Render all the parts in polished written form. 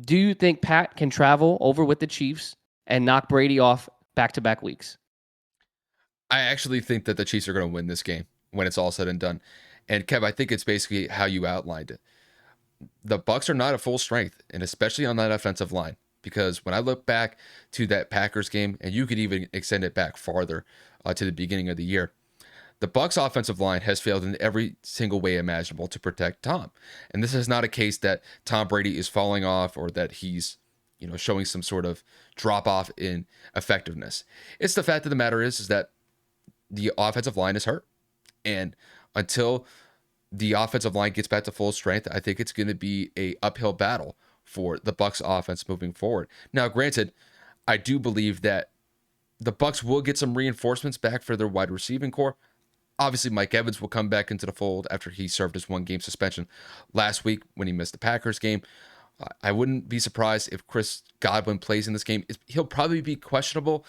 Do you think Pat can travel over with the Chiefs and knock Brady off back-to-back weeks? I actually think that the Chiefs are going to win this game when it's all said and done. And Kev, I think it's basically how you outlined it. The Bucs are not at full strength, and especially on that offensive line. Because when I look back to that Packers game, and you could even extend it back farther to the beginning of the year, the Bucs offensive line has failed in every single way imaginable to protect Tom. And this is not a case that Tom Brady is falling off or that he's, showing some sort of drop off in effectiveness. It's the fact of the matter is that the offensive line is hurt. And until the offensive line gets back to full strength, I think it's going to be a uphill battle for the Bucs offense moving forward. Now, granted, I do believe that the Bucs will get some reinforcements back for their wide receiving core. Obviously, Mike Evans will come back into the fold after he served his 1-game suspension last week when he missed the Packers game. I wouldn't be surprised if Chris Godwin plays in this game. He'll probably be questionable.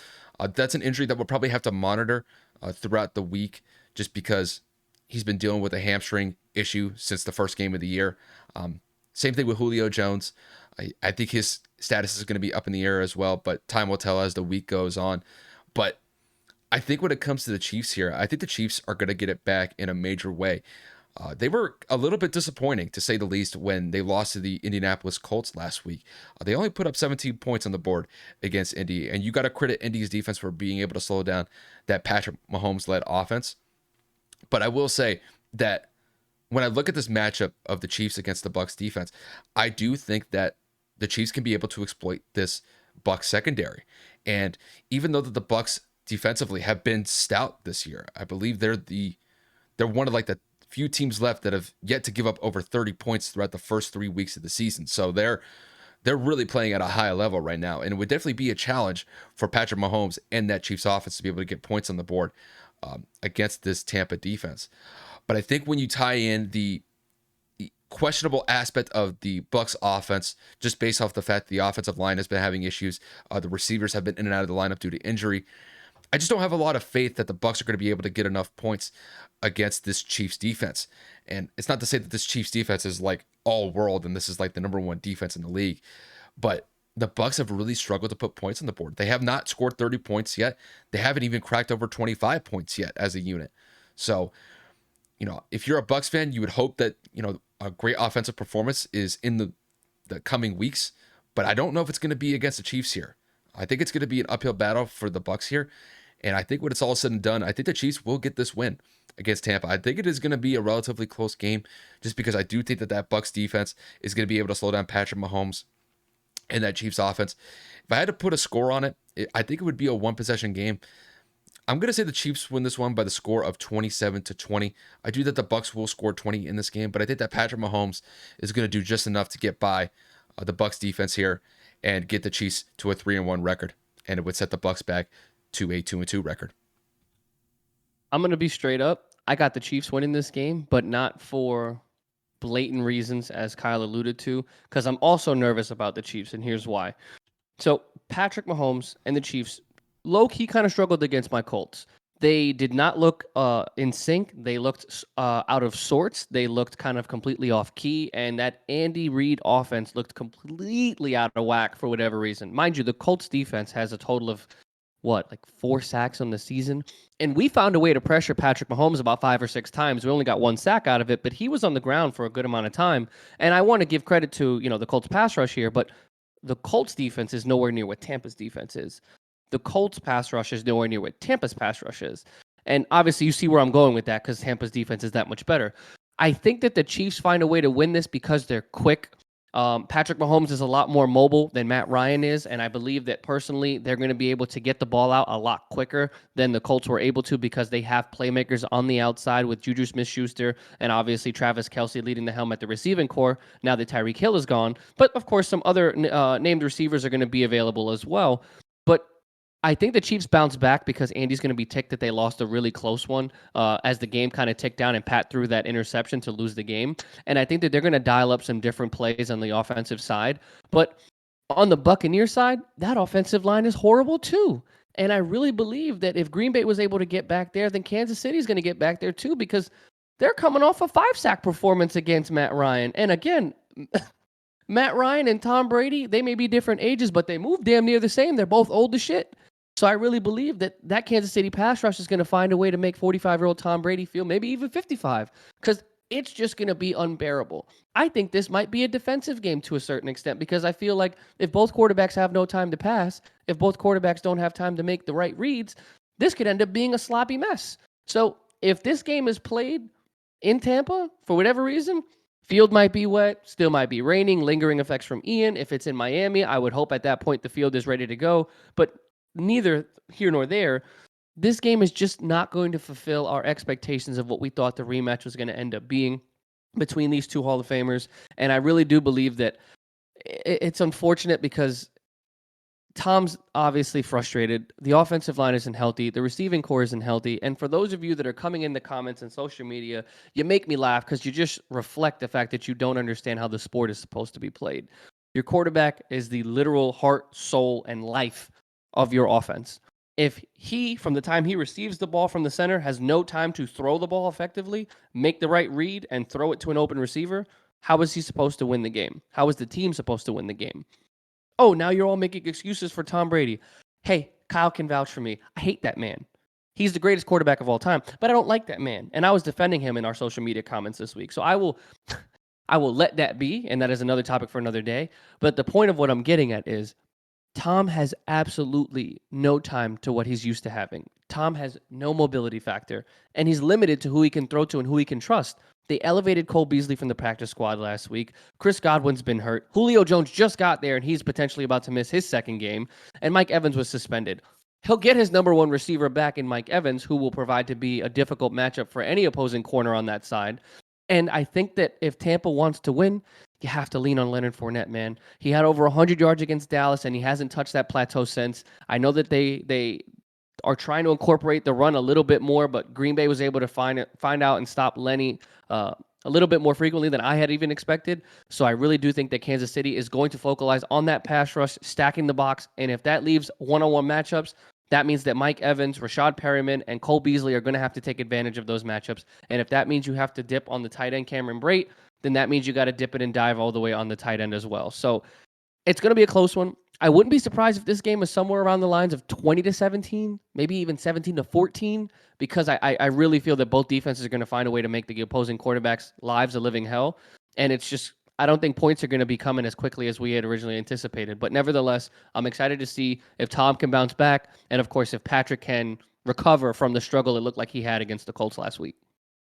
That's an injury that we'll probably have to monitor throughout the week just because he's been dealing with a hamstring issue since the first game of the year. Same thing with Julio Jones. I think his status is going to be up in the air as well, but time will tell as the week goes on. But I think when it comes to the Chiefs here, I think the Chiefs are going to get it back in a major way. They were a little bit disappointing, to say the least, when they lost to the Indianapolis Colts last week. They only put up 17 points on the board against Indy, and you got to credit Indy's defense for being able to slow down that Patrick Mahomes-led offense. But I will say that when I look at this matchup of the Chiefs against the Bucs defense, I do think that the Chiefs can be able to exploit this Bucs secondary. And even though that the Bucs defensively have been stout this year, I believe they're one of like the few teams left that have yet to give up over 30 points throughout the first 3 weeks of the season. So they're really playing at a high level right now, and it would definitely be a challenge for Patrick Mahomes and that Chiefs offense to be able to get points on the board against this Tampa defense. But I think when you tie in the questionable aspect of the Bucs offense, just based off the fact the offensive line has been having issues, the receivers have been in and out of the lineup due to injury. I just don't have a lot of faith that the Bucs are going to be able to get enough points against this Chiefs defense. And it's not to say that this Chiefs defense is like all world and this is like the number one defense in the league, but the Bucs have really struggled to put points on the board. They have not scored 30 points yet. They haven't even cracked over 25 points yet as a unit. So, if you're a Bucs fan, you would hope that, a great offensive performance is in the coming weeks, but I don't know if it's going to be against the Chiefs here. I think it's going to be an uphill battle for the Bucs here. And I think when it's all said and done, I think the Chiefs will get this win against Tampa. I think it is going to be a relatively close game just because I do think that Bucs defense is going to be able to slow down Patrick Mahomes and that Chiefs offense. If I had to put a score on it, I think it would be a one-possession game. I'm going to say the Chiefs win this one by the score of 27-20. I do that the Bucs will score 20 in this game, but I think that Patrick Mahomes is going to do just enough to get by the Bucs defense here and get the Chiefs to a 3-1 record, and it would set the Bucs back to a 2-2 record. I'm going to be straight up. I got the Chiefs winning this game, but not for blatant reasons, as Kyle alluded to, because I'm also nervous about the Chiefs, and here's why. So Patrick Mahomes and the Chiefs low-key kind of struggled against my Colts. They did not look in sync. They looked out of sorts. They looked kind of completely off key, and that Andy Reid offense looked completely out of whack for whatever reason. Mind you, the Colts defense has a total of, like 4 sacks on the season? And we found a way to pressure Patrick Mahomes about 5 or 6 times. We only got 1 sack out of it, but he was on the ground for a good amount of time. And I want to give credit to, the Colts pass rush here, but the Colts defense is nowhere near what Tampa's defense is. The Colts pass rush is nowhere near what Tampa's pass rush is. And obviously you see where I'm going with that because Tampa's defense is that much better. I think that the Chiefs find a way to win this because they're quick. Patrick Mahomes is a lot more mobile than Matt Ryan is, and I believe that personally they're going to be able to get the ball out a lot quicker than the Colts were able to because they have playmakers on the outside with Juju Smith-Schuster and obviously Travis Kelce leading the helm at the receiving core now that Tyreek Hill is gone. But, of course, some other named receivers are going to be available as well. But I think the Chiefs bounce back because Andy's going to be ticked that they lost a really close one as the game kind of ticked down and Pat threw that interception to lose the game. And I think that they're going to dial up some different plays on the offensive side. But on the Buccaneer side, that offensive line is horrible too. And I really believe that if Green Bay was able to get back there, then Kansas City is going to get back there too because they're coming off a 5-sack performance against Matt Ryan. And again, Matt Ryan and Tom Brady, they may be different ages, but they move damn near the same. They're both old as shit. So I really believe that Kansas City pass rush is going to find a way to make 45-year-old Tom Brady feel maybe even 55, because it's just going to be unbearable. I think this might be a defensive game to a certain extent, because I feel like if both quarterbacks have no time to pass, if both quarterbacks don't have time to make the right reads, this could end up being a sloppy mess. So if this game is played in Tampa, for whatever reason, field might be wet, still might be raining, lingering effects from Ian. If it's in Miami, I would hope at that point the field is ready to go. But neither here nor there, this game is just not going to fulfill our expectations of what we thought the rematch was going to end up being between these two Hall of Famers. And I really do believe that it's unfortunate because Tom's obviously frustrated. The offensive line isn't healthy. The receiving core isn't healthy. And for those of you that are coming in the comments and social media, you make me laugh because you just reflect the fact that you don't understand how the sport is supposed to be played. Your quarterback is the literal heart, soul, and life of your offense. If he, from the time he receives the ball from the center, has no time to throw the ball effectively, make the right read, and throw it to an open receiver, how is he supposed to win the game? How is the team supposed to win the game? Oh, now you're all making excuses for Tom Brady. Hey, Kyle can vouch for me. I hate that man. He's the greatest quarterback of all time, but I don't like that man. And I was defending him in our social media comments this week. So I will I will let that be, and that is another topic for another day. But the point of what I'm getting at is Tom has absolutely no time to what he's used to having. Tom has no mobility factor, and he's limited to who he can throw to and who he can trust. They elevated Cole Beasley from the practice squad last week. Chris Godwin's been hurt. Julio Jones just got there, and he's potentially about to miss his second game. And Mike Evans was suspended. He'll get his number one receiver back in Mike Evans, who will provide to be a difficult matchup for any opposing corner on that side. And I think that if Tampa wants to win, you have to lean on Leonard Fournette, man. He had over 100 yards against Dallas, and he hasn't touched that plateau since. I know that they are trying to incorporate the run a little bit more, but Green Bay was able to find out and stop Lenny a little bit more frequently than I had even expected. So I really do think that Kansas City is going to focalize on that pass rush, stacking the box, and if that leaves one-on-one matchups, that means that Mike Evans, Rashad Perryman, and Cole Beasley are going to have to take advantage of those matchups. And if that means you have to dip on the tight end Cameron Brate, then that means you got to dip it and dive all the way on the tight end as well. So it's going to be a close one. I wouldn't be surprised if this game is somewhere around the lines of 20-17, maybe even 17-14, because I really feel that both defenses are going to find a way to make the opposing quarterbacks' lives a living hell. And it's just, I don't think points are going to be coming as quickly as we had originally anticipated. But nevertheless, I'm excited to see if Tom can bounce back. And of course, if Patrick can recover from the struggle it looked like he had against the Colts last week.